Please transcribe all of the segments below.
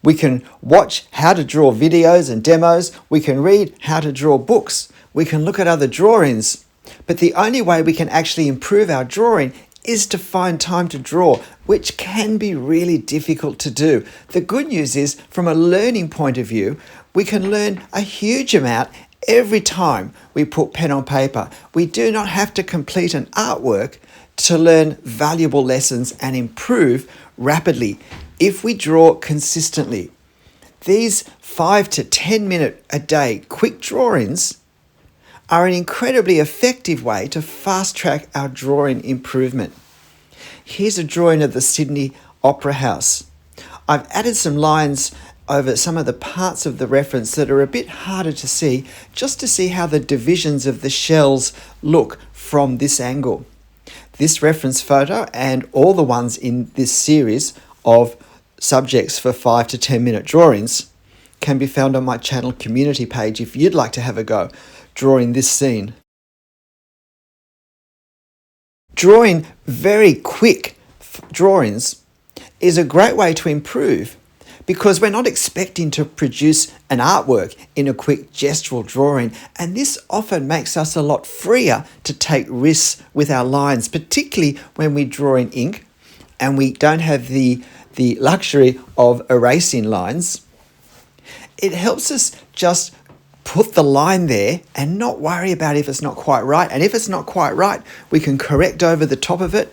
We can watch how to draw videos and demos. We can read how to draw books. We can look at other drawings. But the only way we can actually improve our drawing is to find time to draw, which can be really difficult to do. The good news is, from a learning point of view, we can learn a huge amount every time we put pen on paper. We do not have to complete an artwork to learn valuable lessons and improve rapidly if we draw consistently. These 5 to 10 minute a day quick drawings are an incredibly effective way to fast track our drawing improvement. Here's a drawing of the Sydney Opera House. I've added some lines over some of the parts of the reference that are a bit harder to see, just to see how the divisions of the shells look from this angle. This reference photo and all the ones in this series of subjects for 5 to 10 minute drawings can be found on my channel community page if you'd like to have a go drawing this scene. Drawing very quick drawings is a great way to improve, because we're not expecting to produce an artwork in a quick gestural drawing, and this often makes us a lot freer to take risks with our lines, particularly when we draw in ink and we don't have the luxury of erasing lines. It helps us just put the line there and not worry about if it's not quite right, and if it's not quite right, we can correct over the top of it.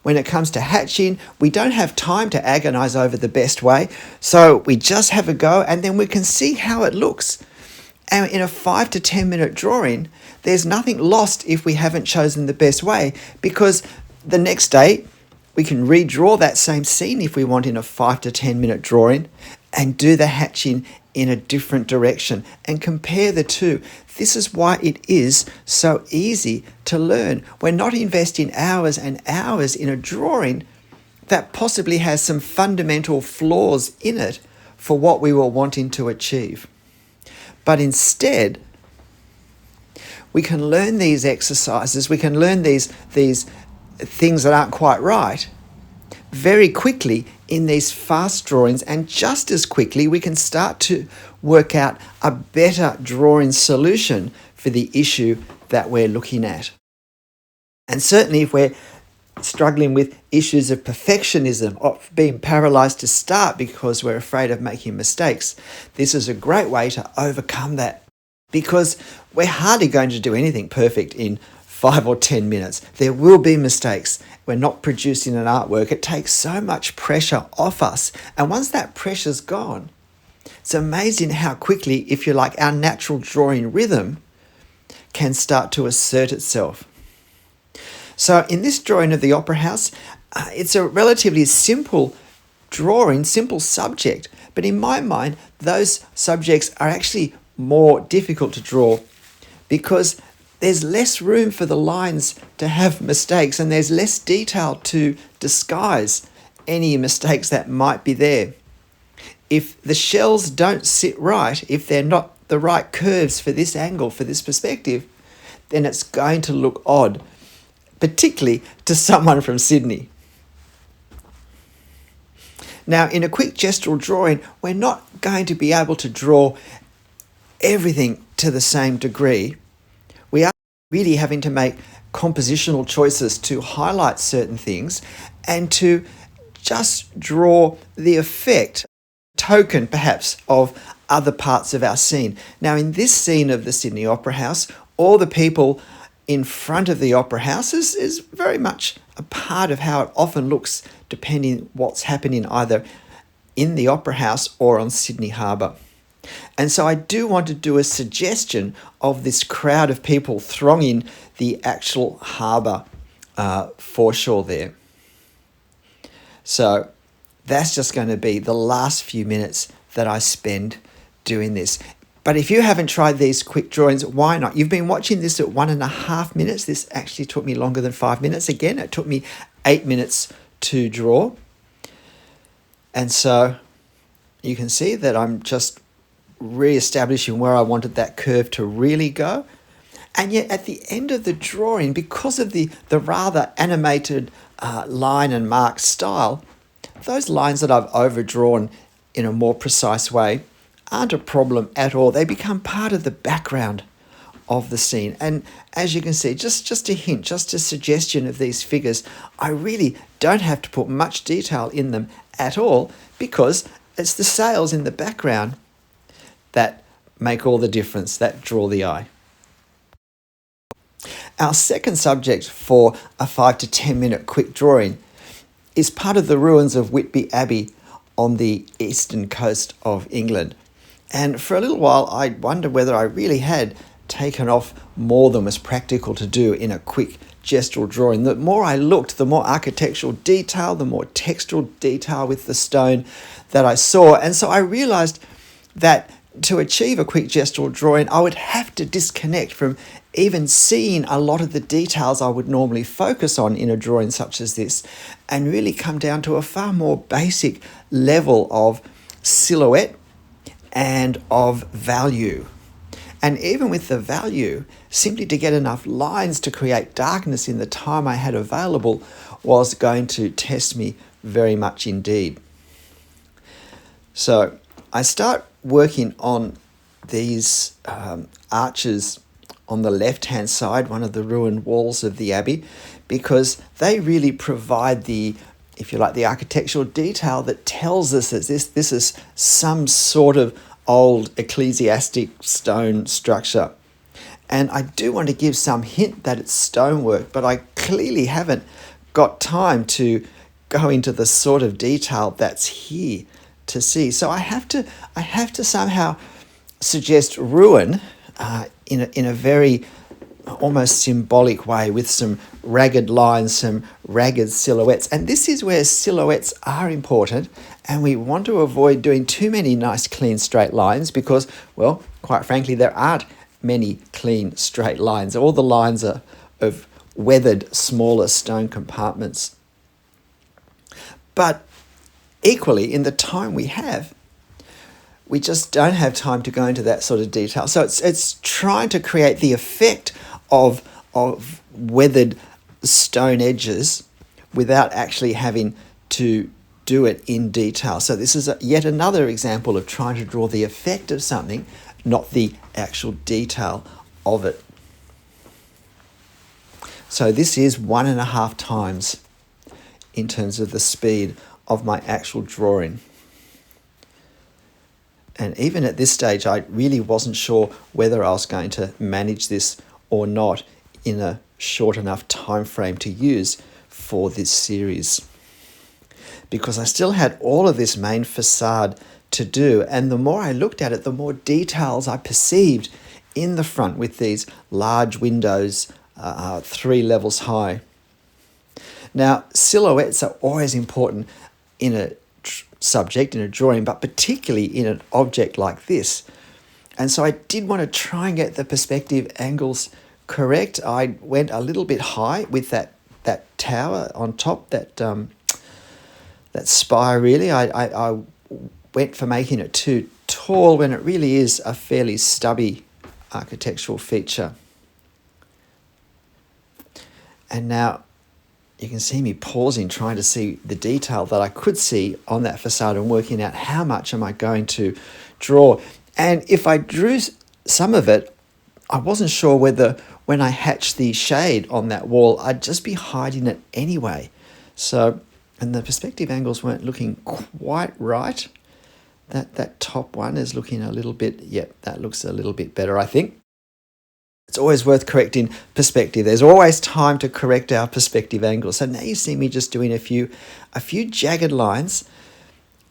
When it comes to hatching, we don't have time to agonize over the best way, so we just have a go and then we can see how it looks. And in a 5 to 10 minute drawing, there's nothing lost if we haven't chosen the best way, because the next day we can redraw that same scene if we want in a 5 to 10 minute drawing and do the hatching in a different direction and compare the two. This is why it is so easy to learn. We're not investing hours and hours in a drawing that possibly has some fundamental flaws in it for what we were wanting to achieve. But instead, we can learn these exercises, we can learn these things that aren't quite right very quickly in these fast drawings, and just as quickly we can start to work out a better drawing solution for the issue that we're looking at. And certainly if we're struggling with issues of perfectionism, of being paralyzed to start because we're afraid of making mistakes, this is a great way to overcome that, because we're hardly going to do anything perfect in 5 or 10 minutes. There will be mistakes. We're not producing an artwork. It takes so much pressure off us. And once that pressure's gone, it's amazing how quickly, if you like, our natural drawing rhythm can start to assert itself. So in this drawing of the Opera House, it's a relatively simple drawing, simple subject. But in my mind, those subjects are actually more difficult to draw because there's less room for the lines to have mistakes, and there's less detail to disguise any mistakes that might be there. If the shells don't sit right, if they're not the right curves for this angle, for this perspective, then it's going to look odd, particularly to someone from Sydney. Now, in a quick gestural drawing, we're not going to be able to draw everything to the same degree. We are really having to make compositional choices to highlight certain things and to just draw the effect, token perhaps, of other parts of our scene. Now, in this scene of the Sydney Opera House, all the people in front of the Opera House is very much a part of how it often looks, depending what's happening either in the Opera House or on Sydney Harbour. And so I do want to do a suggestion of this crowd of people thronging the actual harbour foreshore there. So that's just going to be the last few minutes that I spend doing this. But if you haven't tried these quick drawings, why not? You've been watching this at 1.5 minutes. This actually took me longer than 5 minutes. Again, it took me 8 minutes to draw. And so you can see that I'm just re-establishing where I wanted that curve to really go. And yet at the end of the drawing, because of the rather animated line and mark style, those lines that I've overdrawn in a more precise way aren't a problem at all. They become part of the background of the scene. And as you can see, just a hint, just a suggestion of these figures, I really don't have to put much detail in them at all, because it's the sails in the background that make all the difference, that draw the eye. Our second subject for a 5 to 10 minute quick drawing is part of the ruins of Whitby Abbey on the eastern coast of England. And for a little while, I wondered whether I really had taken off more than was practical to do in a quick gestural drawing. The more I looked, the more architectural detail, the more textural detail with the stone that I saw. And so I realized that to achieve a quick gestural drawing, I would have to disconnect from even seeing a lot of the details I would normally focus on in a drawing such as this, and really come down to a far more basic level of silhouette and of value. And even with the value, simply to get enough lines to create darkness in the time I had available was going to test me very much indeed. So I start working on these arches on the left-hand side, one of the ruined walls of the abbey, because they really provide the, if you like, the architectural detail that tells us that this is some sort of old ecclesiastic stone structure. And I do want to give some hint that it's stonework, but I clearly haven't got time to go into the sort of detail that's here to see. So I have to somehow suggest ruin in a very almost symbolic way, with some ragged lines, some ragged silhouettes. And this is where silhouettes are important, and we want to avoid doing too many nice clean straight lines because, well, quite frankly, there aren't many clean straight lines. All the lines are of weathered smaller stone compartments. But equally, in the time we have, we just don't have time to go into that sort of detail. So it's trying to create the effect of weathered stone edges without actually having to do it in detail. So this is yet another example of trying to draw the effect of something, not the actual detail of it. So this is 1.5 times in terms of the speed of my actual drawing. And even at this stage, I really wasn't sure whether I was going to manage this or not in a short enough time frame to use for this series, because I still had all of this main facade to do. And the more I looked at it, the more details I perceived in the front with these large windows, 3 levels high. Now, silhouettes are always important in a subject, in a drawing, but particularly in an object like this. And so I did want to try and get the perspective angles correct. I went a little bit high with that tower on top, that spire really. I went for making it too tall when it really is a fairly stubby architectural feature. And now you can see me pausing, trying to see the detail that I could see on that facade and working out how much am I going to draw. And if I drew some of it, I wasn't sure whether when I hatched the shade on that wall, I'd just be hiding it anyway. So, and the perspective angles weren't looking quite right. That top one is looking a little bit, that looks a little bit better, I think. It's always worth correcting perspective. There's always time to correct our perspective angles. So now you see me just doing a few jagged lines,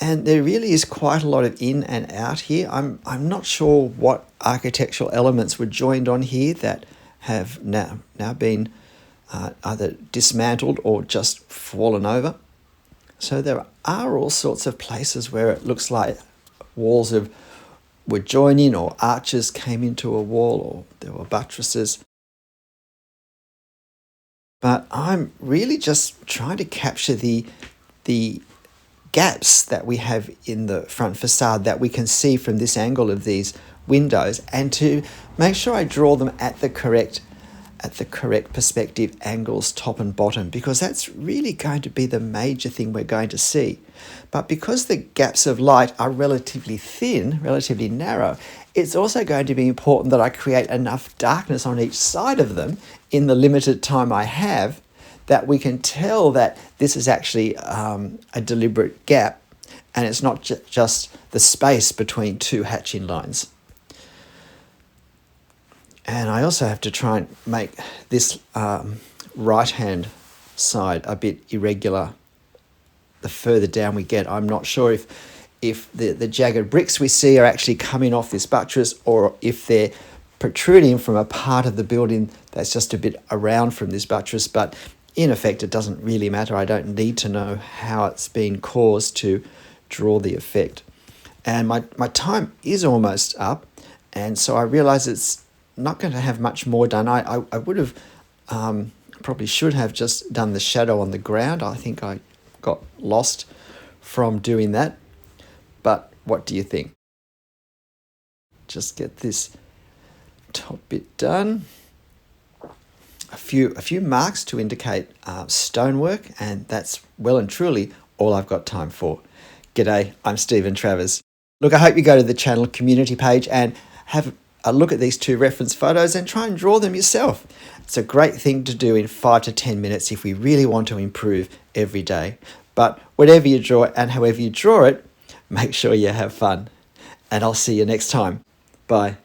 and there really is quite a lot of in and out here. I'm not sure what architectural elements were joined on here that have now been either dismantled or just fallen over. So there are all sorts of places where it looks like walls were joining, or arches came into a wall, or there were buttresses. But I'm really just trying to capture the gaps that we have in the front facade that we can see from this angle of these windows, and to make sure I draw them at the correct at the correct perspective, angles, top and bottom, because that's really going to be the major thing we're going to see. But because the gaps of light are relatively thin, relatively narrow, it's also going to be important that I create enough darkness on each side of them in the limited time I have, that we can tell that this is actually a deliberate gap, and it's not just the space between two hatching lines. And I also have to try and make this right-hand side a bit irregular. The further down we get, I'm not sure if the jagged bricks we see are actually coming off this buttress, or if they're protruding from a part of the building that's just a bit around from this buttress. But in effect, it doesn't really matter. I don't need to know how it's been caused to draw the effect. And my time is almost up, and so I realize it's not going to have much more done. I would have probably should have just done the shadow on the ground. I think I got lost from doing that. But what do you think? Just get this top bit done. A few marks to indicate stonework, and that's well and truly all I've got time for. G'day, I'm Stephen Travers. Look, I hope you go to the channel community page and have a look at these two reference photos and try and draw them yourself. It's a great thing to do in 5 to 10 minutes if we really want to improve every day. But whatever you draw and however you draw it, make sure you have fun. And I'll see you next time. Bye.